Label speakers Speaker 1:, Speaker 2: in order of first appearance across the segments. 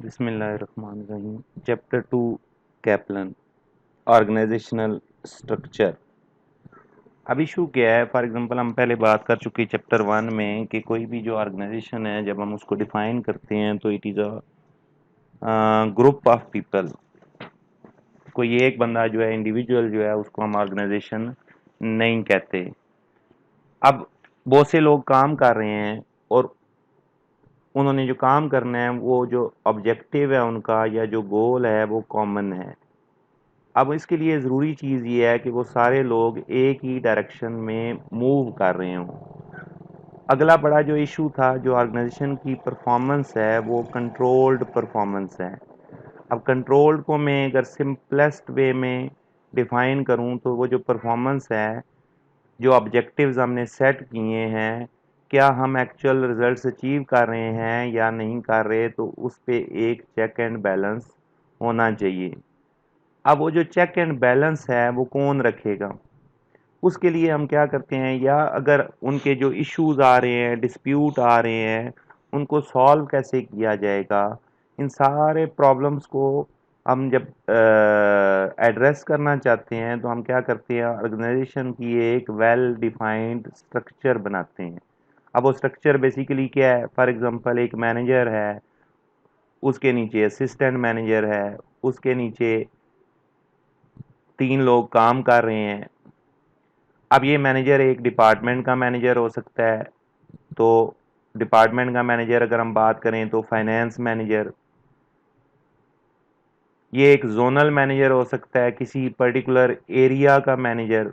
Speaker 1: बिस्मिल्लाहिर्रहमानिर्रहीम। Chapter 2 Kaplan organisational structure. अब issue क्या है? फॉर एग्जांपल हम पहले बात कर चुके चैप्टर 1 में कि कोई भी जो ऑर्गेनाइजेशन है जब हम उसको डिफाइन करते हैं तो it is a group of people. कोई एक बंदा जो है, इंडिविजुअल जो है, उसको हम ऑर्गेनाइजेशन नहीं कहते। अब बहुत से लोग काम कर रहे हैं और उन्होंने जो काम करना है, वो जो ऑब्जेक्टिव है उनका या जो गोल है वो कॉमन है। अब इसके लिए ज़रूरी चीज़ ये है कि वो सारे लोग एक ही डायरेक्शन में मूव कर रहे हों। अगला बड़ा जो इशू था, जो ऑर्गेनाइजेशन की परफॉर्मेंस है, वो कंट्रोल्ड परफॉर्मेंस है। अब कंट्रोल्ड को मैं अगर सिंपलेस्ट वे में डिफाइन करूं तो वो जो परफॉर्मेंस है, जो ऑब्जेक्टिव्स हमने सेट किए हैं, क्या हम एक्चुअल रिजल्ट्स अचीव कर रहे हैं या नहीं कर रहे, तो उस पे एक चेक एंड बैलेंस होना चाहिए। अब वो जो चेक एंड बैलेंस है वो कौन रखेगा? उसके लिए हम क्या करते हैं, या अगर उनके जो इश्यूज आ रहे हैं, डिस्प्यूट आ रहे हैं, उनको सॉल्व कैसे किया जाएगा? इन सारे प्रॉब्लम्स को हम जब एड्रेस करना चाहते हैं तो हम क्या करते हैं, ऑर्गेनाइजेशन की एक वेल डिफाइंड स्ट्रक्चर बनाते हैं। अब वो स्ट्रक्चर बेसिकली क्या है? फॉर एग्जांपल एक मैनेजर है, उसके नीचे असिस्टेंट मैनेजर है, उसके नीचे 3 लोग काम कर रहे हैं। अब ये मैनेजर एक डिपार्टमेंट का मैनेजर हो सकता है। तो डिपार्टमेंट का मैनेजर अगर हम बात करें तो फाइनेंस मैनेजर, ये एक जोनल मैनेजर हो सकता है, किसी पर्टिकुलर एरिया का मैनेजर।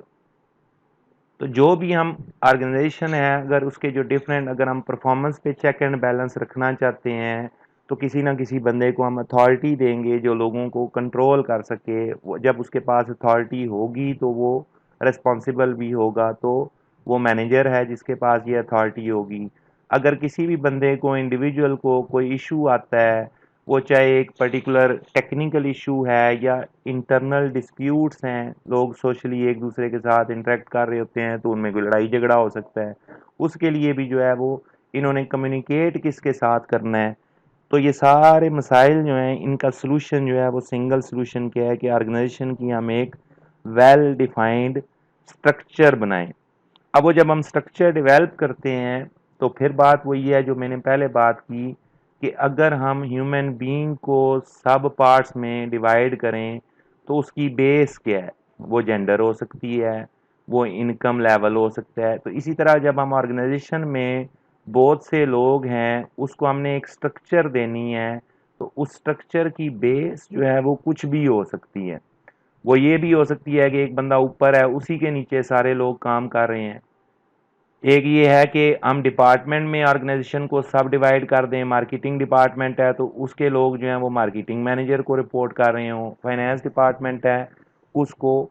Speaker 1: तो जो भी हम ऑर्गेनाइजेशन है, अगर उसके जो डिफरेंट, अगर हम परफॉर्मेंस पे चेक एंड बैलेंस रखना चाहते हैं तो किसी ना किसी बंदे को हम अथॉरिटी देंगे जो लोगों को कंट्रोल कर सके। जब उसके पास अथॉरिटी होगी तो वो रिस्पॉन्सिबल भी होगा, तो वो मैनेजर है जिसके पास ये अथॉरिटी होगी। अगर किसी भी बंदे को, इंडिविजुअल को कोई इशू आता है, वो चाहे एक पर्टिकुलर टेक्निकल इशू है या इंटरनल डिस्प्यूट्स हैं, लोग सोशली एक दूसरे के साथ इंटरेक्ट कर रहे होते हैं तो उनमें कोई लड़ाई झगड़ा हो सकता है, उसके लिए भी जो है वो इन्होंने कम्युनिकेट किसके साथ करना है। तो ये सारे मसाइल जो हैं, इनका सलूशन जो है वो सिंगल सलूशन क्या है कि ऑर्गेनाइजेशन की हम एक वेल डिफाइंड स्ट्रक्चर बनाएं। अब वो जब हम स्ट्रक्चर डेवलप करते हैं तो फिर बात वही है जो मैंने पहले बात की, कि अगर हम ह्यूमन बीइंग को सब पार्ट्स में डिवाइड करें तो उसकी बेस क्या है? वो जेंडर हो सकती है, वो इनकम लेवल हो सकता है। तो इसी तरह जब हम ऑर्गेनाइजेशन में बहुत से लोग हैं, उसको हमने एक स्ट्रक्चर देनी है, तो उस स्ट्रक्चर की बेस जो है वो कुछ भी हो सकती है। वो ये भी हो सकती है कि एक बंदा ऊपर है, उसी के नीचे सारे लोग काम कर रहे हैं। एक ये है कि हम डिपार्टमेंट में ऑर्गेनाइजेशन को सब डिवाइड कर दें। मार्केटिंग डिपार्टमेंट है तो उसके लोग जो हैं वो मार्केटिंग मैनेजर को रिपोर्ट कर रहे हों। फाइनेंस डिपार्टमेंट है, उसको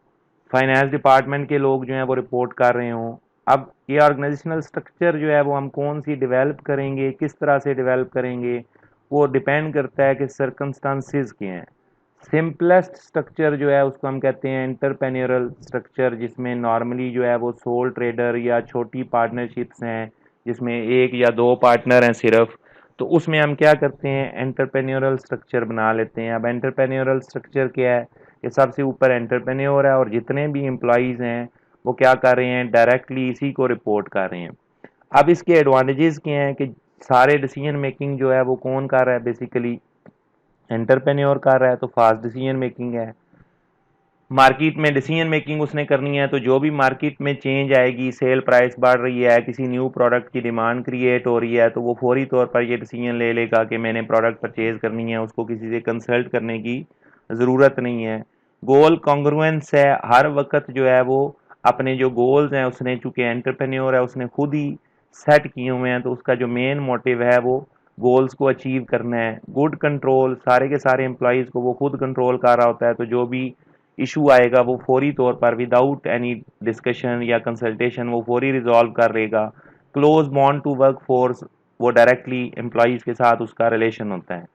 Speaker 1: फाइनेंस डिपार्टमेंट के लोग जो हैं वो रिपोर्ट कर रहे हों। अब ये ऑर्गेनाइजेशनल स्ट्रक्चर जो है वो हम कौन सी डेवलप करेंगे, किस तरह से डेवलप करेंगे, वो डिपेंड करता है कि सर्कमस्टांसिस क्या हैं। सिंपलेस्ट स्ट्रक्चर जो है उसको हम कहते हैं एंटरप्रेन्योरल स्ट्रक्चर, जिसमें नॉर्मली जो है वो सोल ट्रेडर या छोटी पार्टनरशिप्स हैं, जिसमें एक या दो पार्टनर हैं सिर्फ। तो उसमें हम क्या करते हैं, एंटरप्रेन्योरल स्ट्रक्चर बना लेते हैं। अब एंटरप्रेन्योरल स्ट्रक्चर क्या है कि सबसे ऊपर एंटरप्रेन्योर है और जितने भी एम्प्लॉयज़ हैं वो क्या कर रहे हैं, डायरेक्टली इसी को रिपोर्ट कर रहे हैं। अब इसके एडवांटेजेस क्या हैं कि सारे डिसीजन मेकिंग जो है वो कौन कर रहा है, बेसिकली एंटरप्रेन्योर कर रहा है, तो फास्ट डिसीजन मेकिंग है। मार्केट में डिसीजन मेकिंग उसने करनी है, तो जो भी मार्केट में चेंज आएगी, सेल प्राइस बढ़ रही है, किसी न्यू प्रोडक्ट की डिमांड क्रिएट हो रही है, तो वो फौरी तौर पर ये डिसीजन ले लेगा कि मैंने प्रोडक्ट परचेज करनी है, उसको किसी से कंसल्ट करने की ज़रूरत नहीं है। गोल कॉन्ग्रुएंस है, हर वक्त जो है वो अपने जो गोल्स हैं उसने, चूंकि एंटरप्रेन्योर है, उसने खुद ही सेट किए हुए हैं, तो उसका जो मेन मोटिव है वो गोल्स को अचीव करना है। गुड कंट्रोल, सारे के सारे एम्प्लॉयज़ को वो खुद कंट्रोल कर रहा होता है, तो जो भी इशू आएगा वो फौरी तौर पर विदाउट एनी डिस्कशन या कंसल्टेशन वो फौरी रिजॉल्व कर लेगा। Close bond to work force, वो डायरेक्टली एम्प्लॉयज़ के साथ उसका रिलेशन होता है।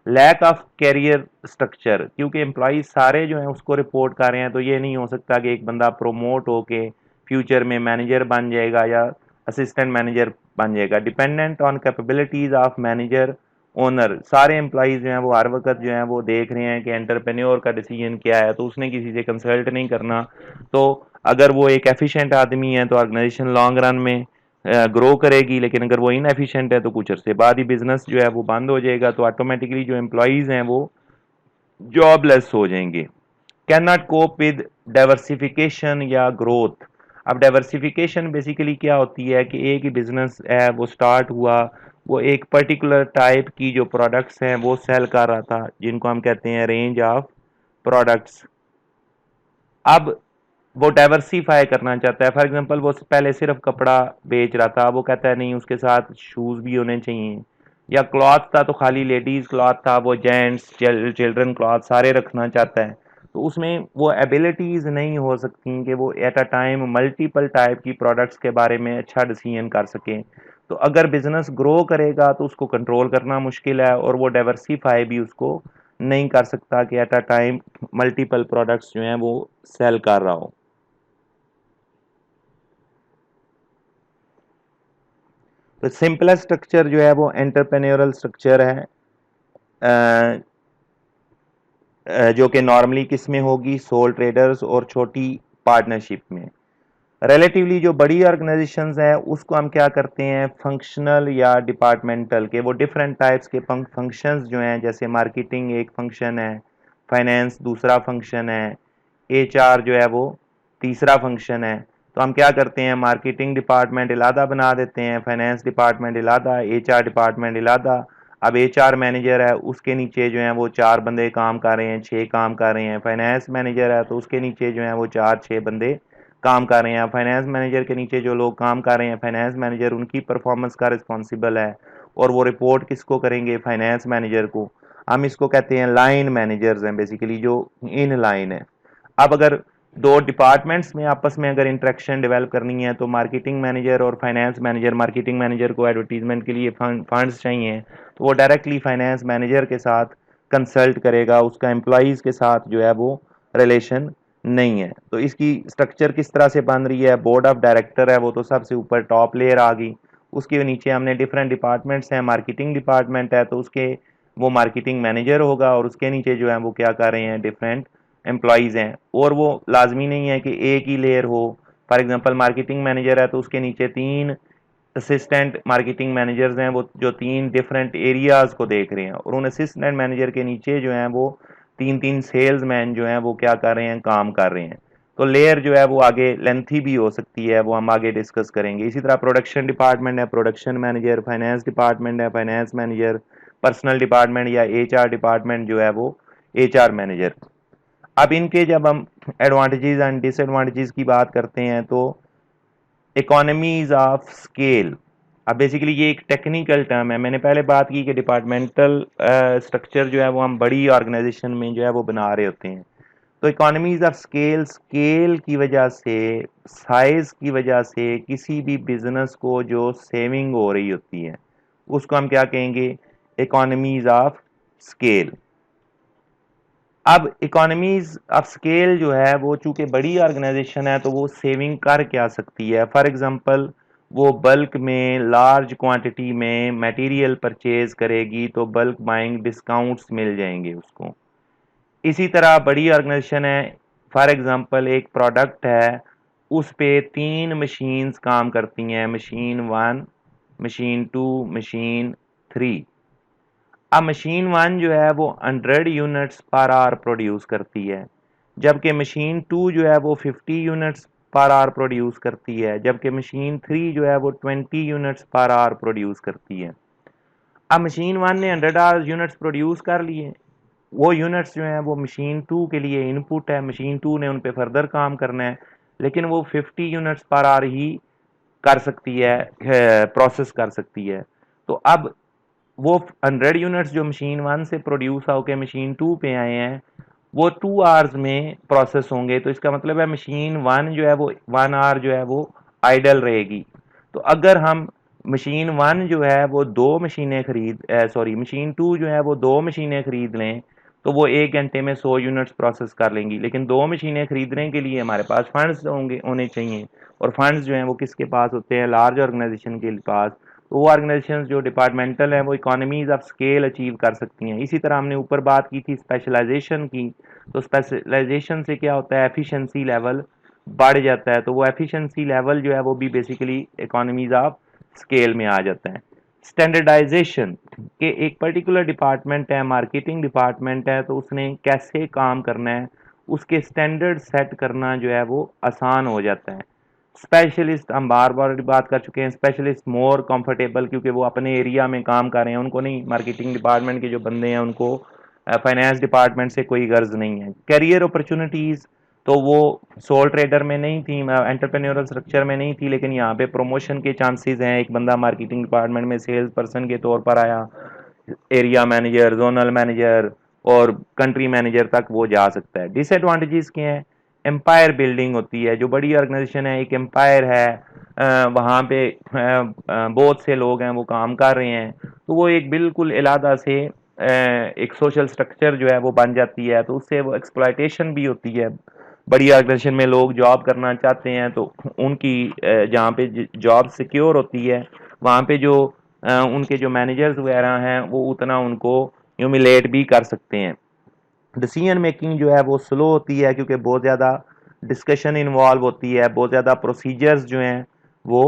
Speaker 1: लैक ऑफ कैरियर स्ट्रक्चर, क्योंकि एम्प्लॉयज़ सारे जो हैं उसको रिपोर्ट कर रहे हैं, तो ये नहीं हो सकता कि एक बंदा प्रोमोट होके फ्यूचर में मैनेजर बन जाएगा या असिस्टेंट मैनेजर बन जाएगा। Dependent on capabilities of manager, owner, सारे एम्प्लॉइज जो हैं वो हर वक्त जो है वो देख रहे हैं कि एंटरप्रेन्योर का डिसीजन क्या है, तो उसने किसी से कंसल्ट नहीं करना। तो अगर वो एक एफिशिएंट आदमी है तो ऑर्गेनाइजेशन लॉन्ग रन में ग्रो करेगी, लेकिन अगर वो इनएफिशिएंट है तो कुछ अरसे बाद ही बिजनेस जो है वो बंद हो जाएगा, तो ऑटोमेटिकली जो एम्प्लॉइज हैं वो जॉबलेस हो जाएंगे। Cannot cope with diversification या ग्रोथ। अब डाइवर्सिफिकेशन बेसिकली क्या होती है कि एक ही बिजनेस है वो स्टार्ट हुआ, वो एक पर्टिकुलर टाइप की जो प्रोडक्ट्स हैं वो सेल कर रहा था, जिनको हम कहते हैं रेंज ऑफ प्रोडक्ट्स। अब वो डाइवर्सिफाई करना चाहता है। फॉर एग्जांपल वो पहले सिर्फ कपड़ा बेच रहा था, वो कहता है नहीं उसके साथ शूज़ भी होने चाहिए, या क्लॉथ था तो खाली लेडीज़ क्लॉथ था, वो जेंट्स चिल्ड्रन क्लॉथ सारे रखना चाहता है। तो उसमें वो एबिलिटीज़ नहीं हो सकती कि वो at a time multiple type की प्रोडक्ट्स के बारे में अच्छा डिसीजन कर सकें। तो अगर बिजनेस ग्रो करेगा तो उसको कंट्रोल करना मुश्किल है, और वो डाइवर्सिफाई भी उसको नहीं कर सकता कि at a time multiple products जो हैं वो सेल कर रहा हो। तो सिंपलेस्ट स्ट्रक्चर जो है वो एंटरप्रेन्योरल स्ट्रक्चर है, जो कि नॉर्मली किस में होगी, सोल ट्रेडर्स और छोटी पार्टनरशिप में। रिलेटिवली जो बड़ी ऑर्गेनाइजेशंस हैं उसको हम क्या करते हैं, फंक्शनल या डिपार्टमेंटल के, वो डिफरेंट टाइप्स के फंक्शंस जो हैं, जैसे मार्केटिंग एक फंक्शन है, फाइनेंस दूसरा फंक्शन है, एचआर जो है वो तीसरा फंक्शन है। तो हम क्या करते हैं, मार्केटिंग डिपार्टमेंट इलादा बना देते हैं, फाइनेंस डिपार्टमेंट इलादा, एचआर डिपार्टमेंट इलादा। अब एचआर मैनेजर है, उसके नीचे जो है वो 4 बंदे काम कर रहे हैं, 6 काम कर रहे हैं। फाइनेंस मैनेजर है तो उसके नीचे जो है वो 4-6 बंदे काम कर रहे हैं। फाइनेंस मैनेजर के नीचे जो लोग काम कर रहे हैं, फाइनेंस मैनेजर उनकी परफॉर्मेंस का रिस्पॉन्सिबल है, और वो रिपोर्ट किसको करेंगे, फाइनेंस मैनेजर को। हम इसको कहते हैं लाइन मैनेजर्स हैं, बेसिकली जो इन लाइन है। अब अगर दो डिपार्टमेंट्स में आपस में अगर इंटरेक्शन डेवलप करनी है, तो मार्केटिंग मैनेजर और फाइनेंस मैनेजर, मार्केटिंग मैनेजर को एडवर्टीजमेंट के लिए फंड्स चाहिए, तो वो डायरेक्टली फाइनेंस मैनेजर के साथ कंसल्ट करेगा, उसका एम्प्लॉयज़ के साथ जो है वो रिलेशन नहीं है। तो इसकी स्ट्रक्चर किस तरह से बन रही है, बोर्ड ऑफ डायरेक्टर है वो तो सबसे ऊपर टॉप लेयर आ गई, उसके नीचे हमने डिफरेंट डिपार्टमेंट्स हैं, मार्केटिंग डिपार्टमेंट है तो उसके वो मार्केटिंग मैनेजर होगा, और उसके नीचे जो है वो क्या कर रहे हैं, डिफरेंट एम्प्लॉयज़ हैं, और वो लाजमी नहीं है कि एक ही लेयर हो। फॉर एग्जांपल मार्केटिंग मैनेजर है तो उसके नीचे 3 असिस्टेंट मार्केटिंग मैनेजर्स हैं, वो जो 3 डिफरेंट एरियाज़ को देख रहे हैं, और उन असिस्टेंट मैनेजर के नीचे जो हैं वो 3-3 सेल्स मैन जो हैं वो क्या कर रहे हैं, काम कर रहे हैं। तो लेयर जो है वो आगे लेंथी भी हो सकती है, वो हम आगे डिस्कस करेंगे। इसी तरह प्रोडक्शन डिपार्टमेंट है, प्रोडक्शन मैनेजर, फाइनेंस डिपार्टमेंट है, फाइनेंस मैनेजर, पर्सनल डिपार्टमेंट या एचआर डिपार्टमेंट जो है वो एचआर मैनेजर। अब इनके जब हम एडवांटेजेस एंड डिसएडवांटेजेस की बात करते हैं, तो इकोनॉमीज ऑफ स्केल। अब बेसिकली ये एक टेक्निकल टर्म है, मैंने पहले बात की कि डिपार्टमेंटल स्ट्रक्चर जो है वो हम बड़ी ऑर्गेनाइजेशन में जो है वो बना रहे होते हैं। तो इकोनॉमीज ऑफ स्केल, स्केल की वजह से, साइज की वजह से किसी भी बिजनेस को जो सेविंग हो रही होती है उसको हम क्या कहेंगे, इकोनॉमीज ऑफ स्केल। अब इकोनॉमीज ऑफ स्केल जो है वो चूंकि बड़ी ऑर्गेनाइजेशन है तो वो सेविंग कर क्या सकती है। फॉर एग्जांपल वो बल्क में लार्ज क्वांटिटी में मटेरियल परचेज करेगी तो बल्क बाइंग डिस्काउंट्स मिल जाएंगे उसको। इसी तरह बड़ी ऑर्गेनाइजेशन है, फॉर एग्जांपल एक प्रोडक्ट है, उस पे 3 मशीन्स काम करती हैं, मशीन 1, मशीन 2, मशीन 3। अब मशीन 1 जो है वो 100 यूनिट्स पर आवर प्रोड्यूस करती है, जबकि मशीन 2 जो है वो 50 यूनिट्स पर आवर प्रोड्यूस करती है, जबकि मशीन 3 जो है वो 20 यूनिट्स पर आवर प्रोड्यूस करती है। अब मशीन 1 ने 100 यूनिट्स प्रोड्यूस कर लिए, वो यूनिट्स जो हैं वो मशीन 2 के लिए इनपुट है, मशीन 2 ने उन पे फर्दर काम करना है, लेकिन वो 50 यूनिट्स पर आवर ही कर सकती है, प्रोसेस कर सकती है। तो अब वो 100 यूनिट्स जो मशीन 1 से प्रोड्यूस होकर मशीन 2 पे आए हैं वो 2 आवर्स में प्रोसेस होंगे, तो इसका मतलब है मशीन 1 जो है वो 1 आवर जो है वो आइडल रहेगी। तो अगर हम मशीन 1 जो है वो 2 मशीनें मशीन 2 जो है वो 2 मशीनें खरीद लें तो वो 1 घंटे में 100 यूनिट्स प्रोसेस कर लेंगी, लेकिन 2 मशीनें खरीदने के लिए हमारे पास फंड्स होने चाहिए, और फंड्स जो हैं वो किसके पास होते हैं, लार्ज ऑर्गेनाइजेशन के पास। तो वो ऑर्गेनाइजेशंस जो डिपार्टमेंटल हैं वो इकोनॉमीज ऑफ स्केल अचीव कर सकती हैं। इसी तरह हमने ऊपर बात की थी स्पेशलाइजेशन की, तो स्पेशलाइजेशन से क्या होता है, एफिशिएंसी लेवल बढ़ जाता है, तो वो एफिशिएंसी लेवल जो है वो भी बेसिकली इकोनॉमीज ऑफ स्केल में आ जाता है। स्टैंडर्डाइजेशन के एक पर्टिकुलर डिपार्टमेंट है, मार्केटिंग डिपार्टमेंट है, तो उसने कैसे काम करना है उसके स्टैंडर्ड सेट करना जो है वो आसान हो जाता है। स्पेशलिस्ट हम बार बार बात कर चुके हैं, स्पेशलिस्ट मोर कंफर्टेबल क्योंकि वो अपने एरिया में काम कर रहे हैं, उनको नहीं, मार्केटिंग डिपार्टमेंट के जो बंदे हैं उनको फाइनेंस डिपार्टमेंट से कोई गर्ज नहीं है। करियर अपॉर्चुनिटीज़ तो वो सोल ट्रेडर में नहीं थी, एंटरप्रेन्योरल स्ट्रक्चर में नहीं थी, लेकिन यहाँ पे प्रमोशन के चांसेस हैं। एक बंदा मार्केटिंग डिपार्टमेंट में सेल्स पर्सन के तौर पर आया, एरिया मैनेजर, जोनल मैनेजर और कंट्री मैनेजर तक वो जा सकता है। डिसएडवांटेजेस क्या हैं, एम्पायर बिल्डिंग होती है, जो बड़ी ऑर्गेनाइजेशन है एक एम्पायर है, वहाँ पे बहुत से लोग हैं वो काम कर रहे हैं, तो वो एक बिल्कुल अलहदा से एक सोशल स्ट्रक्चर जो है वो बन जाती है, तो उससे वो एक्सप्लॉयटेशन भी होती है। बड़ी ऑर्गेनाइजेशन में लोग जॉब करना चाहते हैं तो उनकी जहाँ पे जॉब सिक्योर होती है वहाँ पे जो उनके जो मैनेजर्स वगैरह हैं वो उतना उनको ह्यूमिलेट भी कर सकते हैं। डिसीजन मेकिंग जो है वो स्लो होती है क्योंकि बहुत ज़्यादा डिस्कशन इन्वॉल्व होती है, बहुत ज़्यादा प्रोसीजर्स जो हैं वो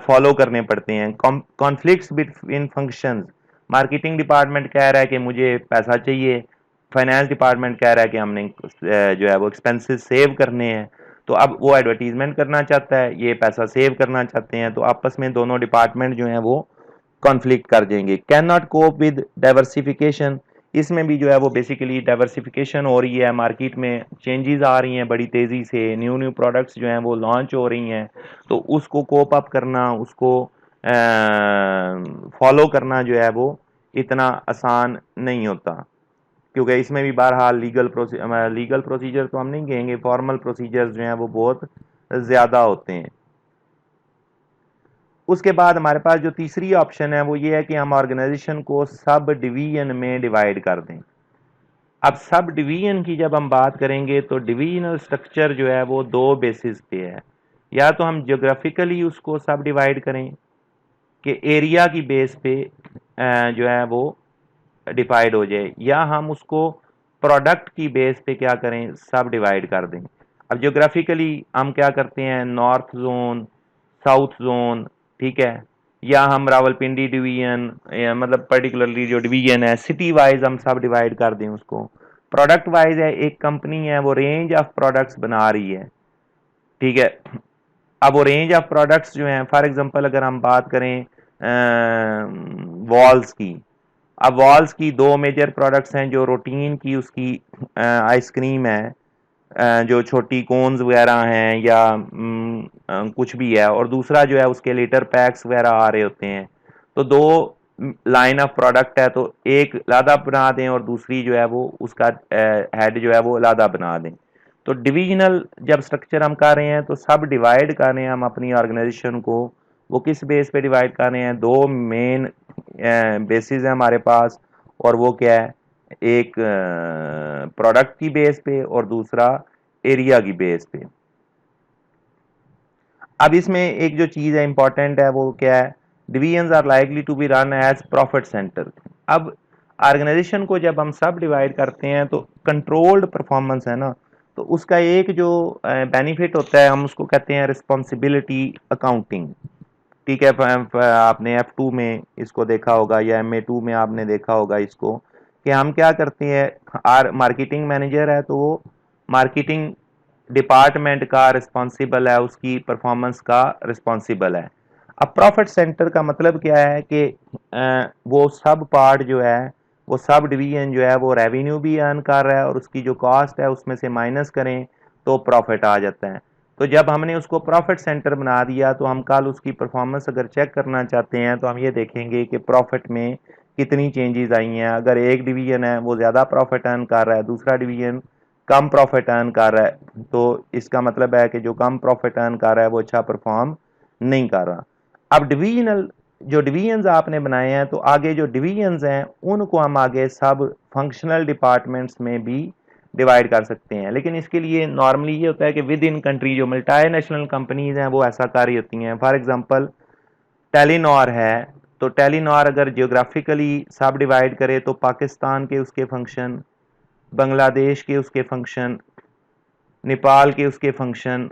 Speaker 1: फॉलो करने पड़ते हैं। Conflicts between functions, marketing department कह रहा है कि मुझे पैसा चाहिए, फाइनेंस डिपार्टमेंट कह रहा है कि हमने जो है वो एक्सपेंसेस सेव करने हैं, तो अब वो एडवर्टीजमेंट करना चाहता है, ये पैसा सेव करना चाहते हैं, तो आपस में दोनों डिपार्टमेंट जो हैं वो कॉन्फ्लिक्ट कर देंगे। Cannot cope with diversification, इसमें भी जो है वो बेसिकली डाइवर्सिफिकेशन हो रही है, मार्केट में चेंजेस आ रही हैं बड़ी तेज़ी से, न्यू न्यू प्रोडक्ट्स जो हैं वो लॉन्च हो रही हैं, तो उसको कोप अप करना, उसको फॉलो करना जो है वो इतना आसान नहीं होता, क्योंकि इसमें भी बहरहाल लीगल प्रोसीजर तो हम नहीं कहेंगे, फॉर्मल प्रोसीजर्स जो हैं वो बहुत ज़्यादा होते हैं। उसके बाद हमारे पास जो तीसरी ऑप्शन है वो ये है कि हम ऑर्गेनाइजेशन को सब डिवीजन में डिवाइड कर दें। अब सब डिवीजन की जब हम बात करेंगे तो डिवीजनल स्ट्रक्चर जो है वो दो बेसिस पे है, या तो हम ज्योग्राफिकली उसको सब डिवाइड करें कि एरिया की बेस पे जो है वो डिवाइड हो जाए, या हम उसको प्रोडक्ट की बेस पे क्या करें, सब डिवाइड कर दें। अब ज्योग्राफिकली हम क्या करते हैं, नॉर्थ जोन, साउथ जोन, ठीक है, या हम रावलपिंडी डिवीजन, मतलब पर्टिकुलरली जो डिवीजन है सिटी वाइज हम सब डिवाइड कर दें उसको। प्रोडक्ट वाइज है, एक कंपनी है वो रेंज ऑफ प्रोडक्ट्स बना रही है, ठीक है, अब वो रेंज ऑफ प्रोडक्ट्स जो हैं, फॉर एग्जांपल अगर हम बात करें वॉल्स की, अब वॉल्स की दो मेजर प्रोडक्ट्स हैं, जो रूटीन की उसकी आइसक्रीम है, जो छोटी कोन्स वगैरह हैं या कुछ भी है, और दूसरा जो है उसके लीटर पैक्स वगैरह आ रहे होते हैं, तो दो लाइन ऑफ प्रोडक्ट है, तो एक लादा बना दें और दूसरी जो है वो उसका हेड जो है वो लादा बना दें। तो डिविजनल जब स्ट्रक्चर हम कर रहे हैं तो सब डिवाइड कर रहे हैं हम अपनी ऑर्गेनाइजेशन को, वो किस बेस पे डिवाइड कर रहे हैं, दो मेन बेसिस है हमारे पास, और वो क्या है, एक प्रोडक्ट की बेस पे और दूसरा एरिया की बेस पे। अब इसमें एक जो चीज़ है इंपॉर्टेंट है वो क्या है, divisions are likely to be run as profit centre. अब ऑर्गेनाइजेशन को जब हम सब डिवाइड करते हैं तो कंट्रोल्ड परफॉर्मेंस है ना, तो उसका एक जो बेनिफिट होता है हम उसको कहते हैं रिस्पॉन्सिबिलिटी अकाउंटिंग, ठीक है। आपने F2 में इसको देखा होगा या MA2 में आपने देखा होगा इसको, कि हम क्या करते हैं, मार्केटिंग मैनेजर है तो वो मार्केटिंग डिपार्टमेंट का रिस्पॉन्सिबल है, उसकी परफॉर्मेंस का रिस्पॉन्सिबल है। अब प्रॉफिट सेंटर का मतलब क्या है कि वो सब पार्ट जो है, वो सब डिवीजन जो है वो रेवेन्यू भी अर्न कर रहा है और उसकी जो कॉस्ट है उसमें से माइनस करें तो प्रॉफिट आ जाता है। तो जब हमने उसको प्रॉफिट सेंटर बना दिया तो हम कल उसकी परफॉर्मेंस अगर चेक करना चाहते हैं तो हम ये देखेंगे कि प्रॉफिट में कितनी चेंजेस आई हैं। अगर एक डिवीजन है वो ज़्यादा प्रॉफिट अर्न कर रहा है, दूसरा डिवीजन कम प्रॉफिट अर्न कर रहा है, तो इसका मतलब है कि जो कम प्रॉफिट अर्न कर रहा है वो अच्छा परफॉर्म नहीं कर रहा। अब डिवीजनल जो डिवीजन्स आपने बनाए हैं तो आगे जो डिवीजन्स हैं उनको हम आगे सब फंक्शनल डिपार्टमेंट्स में भी डिवाइड कर सकते हैं, लेकिन इसके लिए नॉर्मली ये होता है कि विद इन कंट्री जो मल्टी नेशनल कंपनीज हैं वो ऐसा कर रही होती हैं। फॉर एग्जांपल टेलीनॉर है, तो टेलीनॉर अगर जियोग्राफिकली सब डिवाइड करे तो पाकिस्तान के उसके फंक्शन, बांग्लादेश के उसके फंक्शन, नेपाल के उसके फंक्शन।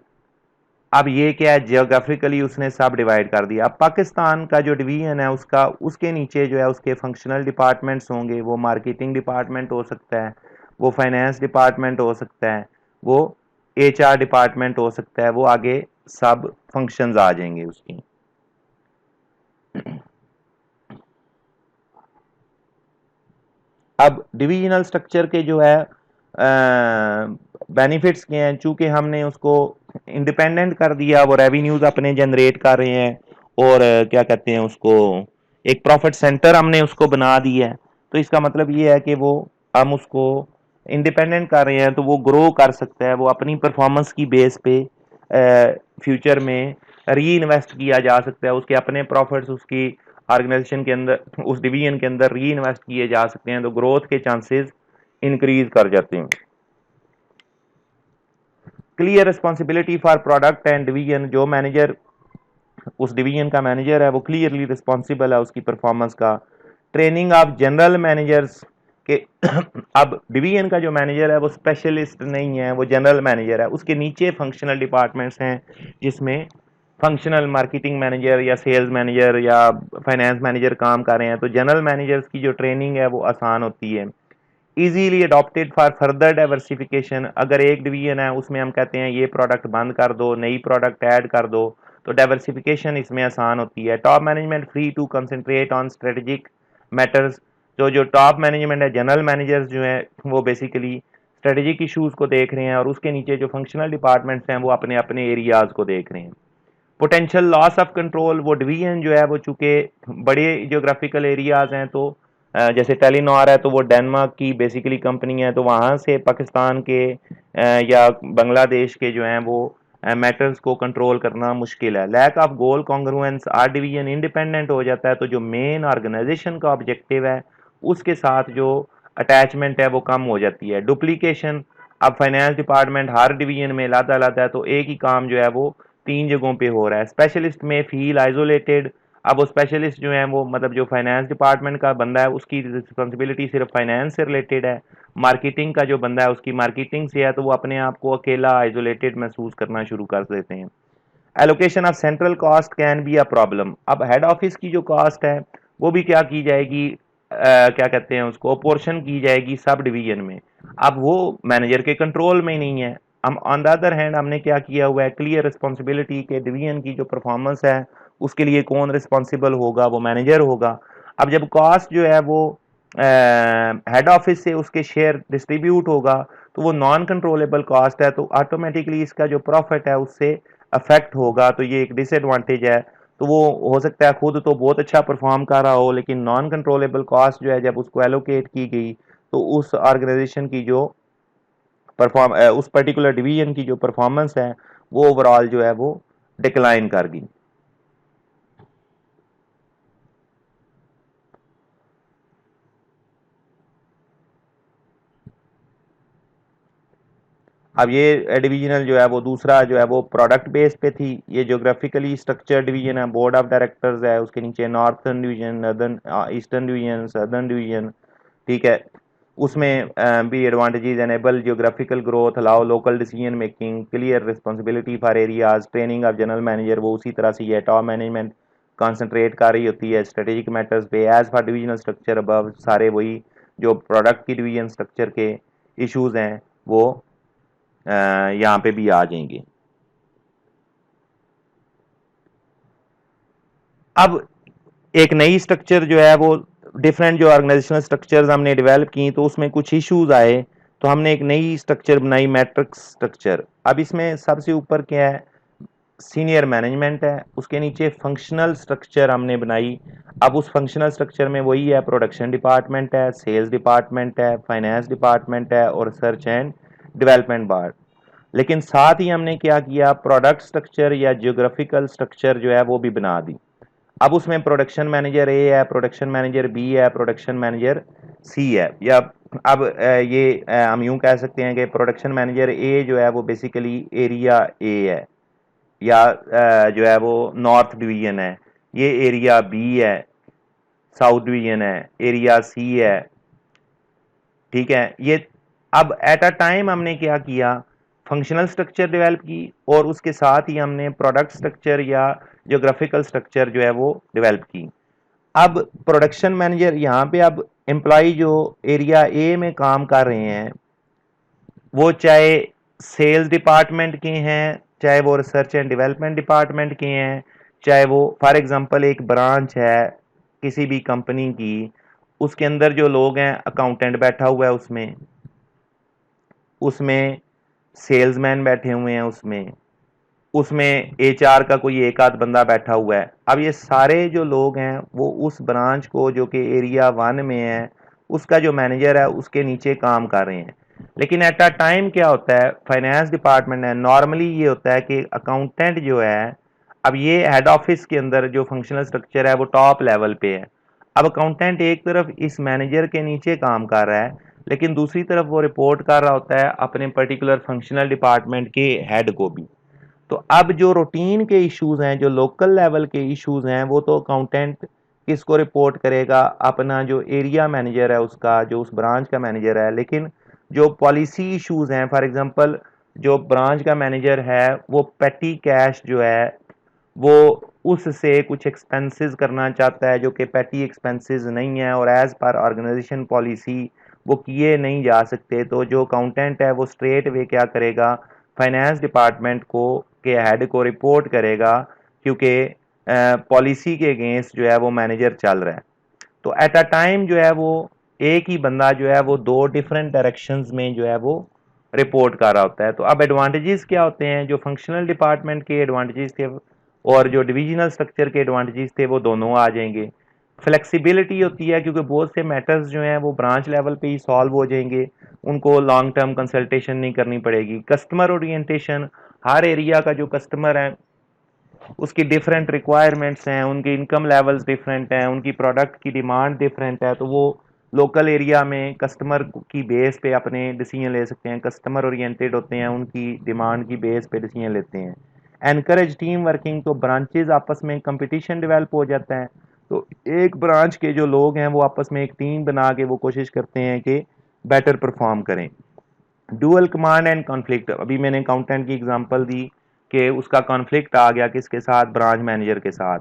Speaker 1: अब ये क्या है, जियोग्राफिकली उसने सब डिवाइड कर दिया। अब पाकिस्तान का जो डिवीजन है उसका, उसके नीचे जो है उसके फंक्शनल डिपार्टमेंट्स होंगे। वो मार्केटिंग डिपार्टमेंट हो सकता है, वो फाइनेंस डिपार्टमेंट हो सकता है, वो एचआर डिपार्टमेंट हो सकता है, वो आगे सब फंक्शंस आ जाएंगे उसकी। अब डिविजनल स्ट्रक्चर के जो है बेनिफिट्स के हैं, चूंकि हमने उसको इंडिपेंडेंट कर दिया, वो रेवेन्यूज अपने जनरेट कर रहे हैं और क्या कहते हैं उसको, एक प्रॉफिट सेंटर हमने उसको बना दिया है। तो इसका मतलब ये है कि वो, हम उसको इंडिपेंडेंट कर रहे हैं तो वो ग्रो कर सकता है, वो अपनी परफॉर्मेंस की बेस पे फ्यूचर में री इन्वेस्ट किया जा सकता है, उसके अपने प्रॉफिट्स उसकी ऑर्गेनाइजेशन के अंदर, उस डिवीजन के अंदर री इन्वेस्ट किए जा सकते हैं, तो ग्रोथ के चांसेस इंक्रीज कर जाते हैं। Clear responsibility for product and division, जो मैनेजर उस डिवीजन का मैनेजर है वो क्लियरली रिस्पॉन्सिबल है उसकी परफॉर्मेंस का। ट्रेनिंग ऑफ जनरल मैनेजर्स के अब डिवीजन का जो मैनेजर है वो स्पेशलिस्ट नहीं है, वो जनरल मैनेजर है, उसके नीचे फंक्शनल डिपार्टमेंट्स हैं जिसमें फंक्शनल मार्केटिंग मैनेजर या सेल्स मैनेजर या फाइनेंस मैनेजर काम कर रहे हैं। तो जनरल मैनेजर्स की जो ट्रेनिंग है वो आसान होती है। Easily adopted for further diversification, अगर एक डिवीजन है उसमें हम कहते हैं ये प्रोडक्ट बंद कर दो, नई प्रोडक्ट ऐड कर दो, तो डाइवर्सिफिकेशन इसमें आसान होती है। Top management free to concentrate on strategic matters, जो जो टॉप मैनेजमेंट है, जनरल मैनेजर्स जो है वो बेसिकली स्ट्रेटेजिक इश्यूज को देख रहे हैं, और उसके नीचे जो फंक्शनल डिपार्टमेंट्स हैं वो अपने अपने एरियाज को देख रहे हैं। पोटेंशियल लॉस ऑफ कंट्रोल, वो डिवीजन जो है वो चूंकि बड़े जियोग्राफिकल एरियाज हैं, तो जैसे टेलीनॉर है तो वो डेनमार्क की बेसिकली कंपनी है, तो वहाँ से पाकिस्तान के या बांग्लादेश के जो हैं वो मैटर्स को कंट्रोल करना मुश्किल है। Lack of goal congruence, are division independent हो जाता है तो जो मेन ऑर्गेनाइजेशन का ऑब्जेक्टिव है उसके साथ जो अटैचमेंट है वो कम हो जाती है। डुप्लीकेशन, अब फाइनेंस डिपार्टमेंट हर डिवीजन में लाता लाता है तो एक ही काम जो है वो 3 जगहों पे हो रहा है। स्पेशलिस्ट में फील आइसोलेटेड, अब वो स्पेशलिस्ट जो है वो मतलब जो फाइनेंस डिपार्टमेंट का बंदा है उसकी रिस्पॉन्सिबिलिटी सिर्फ फाइनेंस से रिलेटेड है, मार्केटिंग का जो बंदा है उसकी मार्केटिंग से है, तो वो अपने आप को अकेला आइसोलेटेड महसूस करना शुरू कर देते हैं। Allocation of central cost can be a problem, अब हेड ऑफिस की जो कॉस्ट है वो भी क्या की जाएगी, क्या कहते हैं उसको, पोर्शन की जाएगी सब डिवीजन में। अब वो मैनेजर के कंट्रोल में ही नहीं है। हम ऑन द अदर हैंड हमने क्या किया हुआ है, क्लियर रिस्पॉन्सिबिलिटी के डिवीजन की जो परफॉर्मेंस है उसके लिए कौन रिस्पॉन्सिबल होगा, वो मैनेजर होगा। अब जब कॉस्ट जो है वो हेड ऑफिस से उसके शेयर डिस्ट्रीब्यूट होगा तो वो नॉन कंट्रोलेबल कॉस्ट है, तो ऑटोमेटिकली इसका जो प्रॉफिट है उससे अफेक्ट होगा, तो ये एक डिसएडवांटेज है। तो वो हो सकता है खुद तो बहुत अच्छा परफॉर्म कर रहा हो, लेकिन नॉन कंट्रोलेबल कॉस्ट जो है जब उसको एलोकेट की गई तो उस ऑर्गेनाइजेशन की जो उस पर्टिकुलर डिवीजन की जो परफॉर्मेंस है वो ओवरऑल जो है वो डिक्लाइन कर गई। अब ये डिवीजनल जो है वो दूसरा जो है वो प्रोडक्ट बेस पे थी, ये ज्योग्राफिकली स्ट्रक्चर डिवीजन है, बोर्ड ऑफ डायरेक्टर्स है, उसके नीचे northern division, northern, eastern division, southern division, ठीक है। उसमें भी advantages, enable geographical growth, allow local decision making, clear responsibility for areas, training of general manager, वो उसी तरह से ये टॉप मैनेजमेंट कॉन्सेंट्रेट कर रही होती है स्ट्रेटेजिक मैटर्स पे। As for divisional structure above, सारे वही जो प्रोडक्ट की डिवीजन स्ट्रक्चर के इश्यूज हैं वो यहाँ पे भी आ जाएंगे। अब एक नई स्ट्रक्चर जो है वो, डिफरेंट जो ऑर्गेनाइजेशनल स्ट्रक्चर्स हमने डेवलप की तो उसमें कुछ इश्यूज आए, तो हमने एक नई स्ट्रक्चर बनाई, मैट्रिक्स स्ट्रक्चर। अब इसमें सबसे ऊपर क्या है, सीनियर मैनेजमेंट है, उसके नीचे फंक्शनल स्ट्रक्चर हमने बनाई। अब उस फंक्शनल स्ट्रक्चर में वही है, प्रोडक्शन डिपार्टमेंट है, सेल्स डिपार्टमेंट है, फाइनेंस डिपार्टमेंट है और रिसर्च एंड डेवलपमेंट पार्ट। लेकिन साथ ही हमने क्या किया, प्रोडक्ट स्ट्रक्चर या जियोग्राफिकल स्ट्रक्चर जो है वो भी बना दी। अब उसमें प्रोडक्शन मैनेजर ए है, प्रोडक्शन मैनेजर बी है, प्रोडक्शन मैनेजर सी है, या अब ये हम यूं कह सकते हैं कि प्रोडक्शन मैनेजर ए जो है वो बेसिकली एरिया ए है, या जो है वो नॉर्थ डिवीजन है, ये एरिया बी है, साउथ डिवीजन है, एरिया सी है, ठीक है। ये अब एट अ टाइम हमने क्या किया, फंक्शनल स्ट्रक्चर डेवलप की और उसके साथ ही हमने प्रोडक्ट स्ट्रक्चर या ज्योग्राफिकल स्ट्रक्चर जो है वो डेवलप की। अब प्रोडक्शन मैनेजर यहाँ पे, अब एम्प्लॉय जो एरिया ए में काम कर रहे हैं वो चाहे सेल्स डिपार्टमेंट के हैं, चाहे वो रिसर्च एंड डेवलपमेंट डिपार्टमेंट के हैं, चाहे वो फॉर एग्जांपल एक ब्रांच है किसी भी कंपनी की, उसके अंदर जो लोग हैं, अकाउंटेंट बैठा हुआ है उसमें, उसमें सेल्समैन बैठे हुए हैं, उसमें उसमें एचआर का कोई एक आध बंदा बैठा हुआ है। अब ये सारे जो लोग हैं वो उस ब्रांच को जो कि एरिया वन में है उसका जो मैनेजर है उसके नीचे काम कर रहे हैं। लेकिन एट अ टाइम क्या होता है, फाइनेंस डिपार्टमेंट है, नॉर्मली ये होता है कि अकाउंटेंट जो है, अब ये हेड ऑफिस के अंदर जो फंक्शनल स्ट्रक्चर है वो टॉप लेवल पे है। अब अकाउंटेंट एक तरफ इस मैनेजर के नीचे काम कर रहा है, लेकिन दूसरी तरफ वो रिपोर्ट कर रहा होता है अपने पर्टिकुलर फंक्शनल डिपार्टमेंट के हेड को भी। तो अब जो रूटीन के इश्यूज हैं, जो लोकल लेवल के इश्यूज हैं, वो तो अकाउंटेंट किसको रिपोर्ट करेगा, अपना जो एरिया मैनेजर है उसका, जो उस ब्रांच का मैनेजर है। लेकिन जो पॉलिसी इश्यूज हैं, फॉर एग्जांपल जो ब्रांच का मैनेजर है वो पेटी कैश जो है वो उससे कुछ एक्सपेंसेस करना चाहता है जो कि पेटी एक्सपेंसेस नहीं है और एज पर ऑर्गेनाइजेशन पॉलिसी वो किए नहीं जा सकते। तो जो अकाउंटेंट है वो स्ट्रेट वे क्या करेगा, फाइनेंस डिपार्टमेंट को के हेड को रिपोर्ट करेगा, क्योंकि पॉलिसी के अगेंस्ट जो है वो मैनेजर चल रहा है। तो एट अ टाइम जो है वो एक ही बंदा जो है वो दो डिफरेंट डायरेक्शंस में जो है वो रिपोर्ट कर रहा होता है। तो अब एडवांटेजेस क्या होते हैं, जो फंक्शनल डिपार्टमेंट के एडवांटेजेस थे और जो डिविजनल स्ट्रक्चर के एडवांटेजेस थे वो दोनों आ जाएंगे। फ्लेक्सिबिलिटी होती है क्योंकि बहुत से मैटर्स जो हैं वो ब्रांच लेवल पे ही सॉल्व हो जाएंगे, उनको लॉन्ग टर्म कंसल्टेशन नहीं करनी पड़ेगी। कस्टमर ओरिएंटेशन, हर एरिया का जो कस्टमर है उसकी डिफरेंट रिक्वायरमेंट्स हैं, उनके इनकम लेवल्स डिफरेंट हैं, उनकी प्रोडक्ट की डिमांड डिफरेंट है, तो वो लोकल एरिया में कस्टमर की बेस पे अपने डिसीजन ले सकते हैं। कस्टमर ओरिएंटेड होते हैं, उनकी डिमांड की बेस पे डिसीजन लेते हैं। एनकरेज टीम वर्किंग, तो ब्रांचेज आपस में कंपटीशन डेवलप हो जाता है, तो एक ब्रांच के जो लोग हैं वो आपस में एक टीम बना के वो कोशिश करते हैं कि बेटर परफॉर्म करें। डुअल कमांड एंड कॉन्फ्लिक्ट, अभी मैंने अकाउंटेंट की एग्जांपल दी कि उसका कॉन्फ्लिक्ट आ गया किसके साथ, ब्रांच मैनेजर के साथ।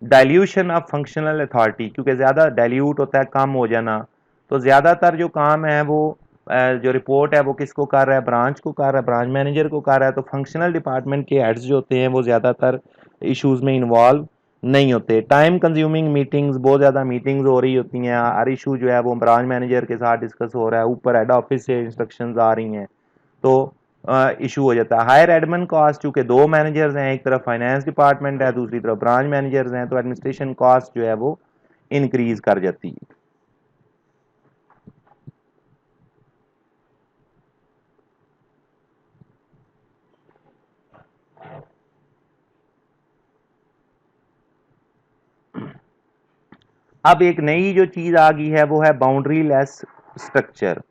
Speaker 1: डाइल्यूशन ऑफ फंक्शनल अथॉरिटी, क्योंकि ज़्यादा डाइल्यूट होता है, कम हो जाना, तो ज़्यादातर जो काम है वो जो रिपोर्ट है वो किसको कर रहा है, ब्रांच को कर रहा है, ब्रांच मैनेजर को कर रहा है। तो फंक्शनल डिपार्टमेंट के हेड्स जो होते हैं वो ज़्यादातर इश्यूज में इन्वॉल्व नहीं होते। टाइम कंज्यूमिंग मीटिंग्स, बहुत ज़्यादा मीटिंग्स हो रही होती हैं, हर इशू जो है वो ब्रांच मैनेजर के साथ डिस्कस हो रहा है, ऊपर हेड ऑफिस से इंस्ट्रक्शंस आ रही हैं, तो इशू हो जाता है। हायर एडमिन कॉस्ट, चूंकि दो मैनेजर्स हैं, एक तरफ फाइनेंस डिपार्टमेंट है, दूसरी तरफ ब्रांच मैनेजर्स हैं, तो एडमिनिस्ट्रेशन कॉस्ट जो है वो इंक्रीज कर जाती है। अब एक नई जो चीज आ गई है वो है बाउंड्री लेस स्ट्रक्चर।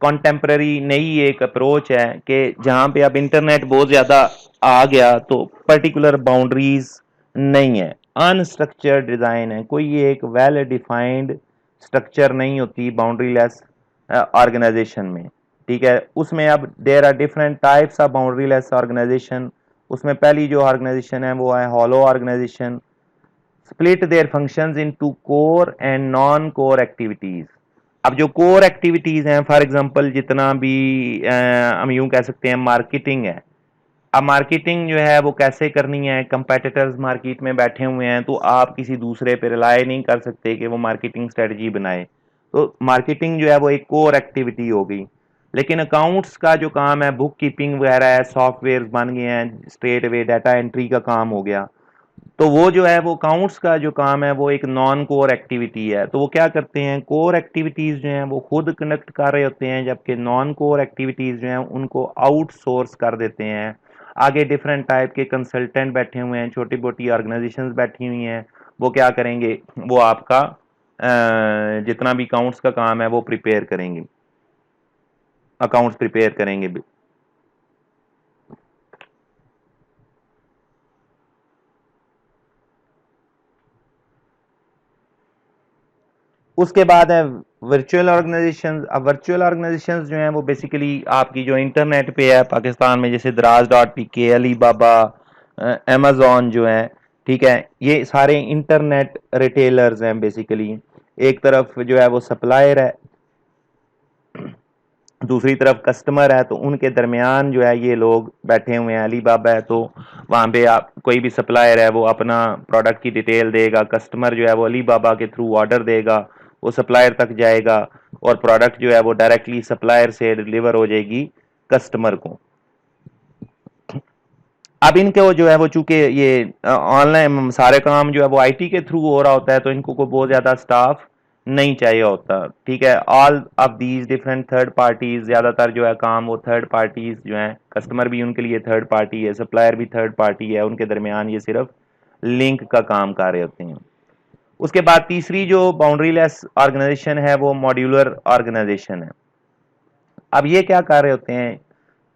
Speaker 1: कॉन्टेम्प्ररी नई एक अप्रोच है कि जहां पे अब इंटरनेट बहुत ज़्यादा आ गया तो पर्टिकुलर बाउंड्रीज नहीं है, अनस्ट्रक्चर्ड डिज़ाइन है, कोई एक वेल डिफाइंड स्ट्रक्चर नहीं होती बाउंड्री लेस ऑर्गेनाइजेशन में। ठीक है, उसमें अब there are different types of boundary less organisation. उसमें पहली जो ऑर्गेनाइजेशन है वो है hollow organisation. Split their functions into core and non core activities. अब जो कोर एक्टिविटीज हैं, फॉर एग्जांपल जितना भी हम यूं कह सकते हैं मार्केटिंग है। अब मार्केटिंग जो है वो कैसे करनी है, कंपेटिटर्स मार्केट में बैठे हुए हैं, तो आप किसी दूसरे पे रिलाई नहीं कर सकते कि वो मार्केटिंग स्ट्रेटजी बनाए। तो मार्केटिंग जो है वो एक कोर एक्टिविटी हो गई। लेकिन अकाउंट्स का जो काम है, बुक कीपिंग वगैरह है, सॉफ्टवेयर बन गए हैं, स्ट्रेट अवे डाटा एंट्री का काम हो गया, तो वो जो है वो अकाउंट्स का जो काम है वो एक नॉन कोर एक्टिविटी है। तो वो क्या करते हैं, कोर एक्टिविटीज जो हैं वो खुद कंडक्ट कर रहे होते हैं, जबकि नॉन कोर एक्टिविटीज जो हैं उनको आउटसोर्स कर देते हैं। आगे डिफरेंट टाइप के कंसल्टेंट बैठे हुए हैं, छोटी मोटी ऑर्गेनाइजेशंस बैठी हुई हैं, वो क्या करेंगे, वो आपका जितना भी अकाउंट्स का काम है वो प्रिपेयर करेंगे, अकाउंट्स प्रिपेयर करेंगे। उसके बाद है वर्चुअल ऑर्गेनाइजेशन। अब वर्चुअल ऑर्गेनाइजेशन जो हैं वो बेसिकली आपकी जो इंटरनेट पे है पाकिस्तान में, जैसे दराज.pk, अली बाबा, अमेजोन जो है, ठीक है, ये सारे इंटरनेट रिटेलर्स हैं बेसिकली। एक तरफ जो है वो सप्लायर है, दूसरी तरफ कस्टमर है, तो उनके दरमियान जो है ये लोग बैठे हुए हैं। अली बाबा है तो वहाँ पे आप कोई भी सप्लायर है वो अपना प्रोडक्ट की डिटेल देगा, कस्टमर जो है वो अली बाबा के थ्रू ऑर्डर देगा, वो सप्लायर तक जाएगा और प्रोडक्ट जो है वो डायरेक्टली सप्लायर से डिलीवर हो जाएगी कस्टमर को। अब इनको जो है वो चूंकि ये ऑनलाइन सारे काम जो है वो आईटी के थ्रू हो रहा होता है, तो इनको को बहुत ज़्यादा स्टाफ नहीं चाहिए होता, ठीक है। All of these different third parties, ज़्यादातर जो है काम वो थर्ड पार्टीज जो हैं, कस्टमर भी उनके लिए थर्ड पार्टी है, सप्लायर भी थर्ड पार्टी है, उनके दरमियान ये सिर्फ लिंक का काम कर रहे होते हैं। उसके बाद तीसरी जो बाउंड्री लेस ऑर्गेनाइजेशन है वो मॉड्यूलर ऑर्गेनाइजेशन है। अब ये क्या कर रहे होते हैं,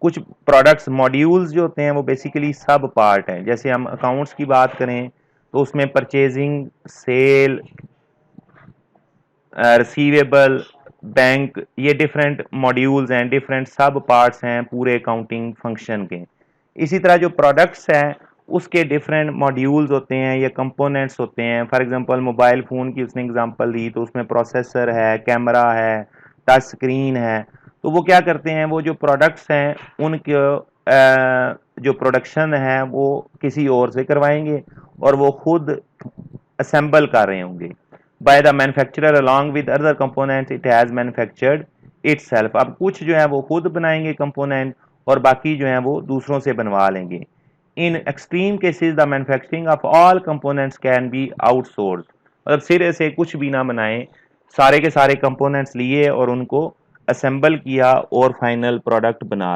Speaker 1: कुछ प्रोडक्ट्स मॉड्यूल्स जो होते हैं वो बेसिकली सब पार्ट हैं। जैसे हम अकाउंट्स की बात करें तो उसमें परचेजिंग, सेल, रिसीवेबल, बैंक, ये डिफरेंट मॉड्यूल्स हैं, डिफरेंट सब पार्ट्स हैं पूरे अकाउंटिंग फंक्शन के। इसी तरह जो प्रोडक्ट्स हैं उसके डिफरेंट मॉड्यूल्स होते हैं या कंपोनेंट्स होते हैं। फॉर एग्जांपल मोबाइल फ़ोन की उसने एग्जांपल दी, तो उसमें प्रोसेसर है, कैमरा है, टच स्क्रीन है। तो वो क्या करते हैं, वो जो प्रोडक्ट्स हैं उनके जो प्रोडक्शन है वो किसी और से करवाएंगे और वो खुद असेंबल कर रहे होंगे। By the manufacturer along with other components it has manufactured itself. अब कुछ जो है वो खुद बनाएंगे कंपोनेंट और बाकी जो है वो दूसरों से बनवा लेंगे। In extreme cases the manufacturing of all components can be outsource. मतलब सिरे से कुछ भी ना बनाए, सारे के सारे कंपोनेंट्स लिए और उनको असेंबल किया और फाइनल प्रोडक्ट बना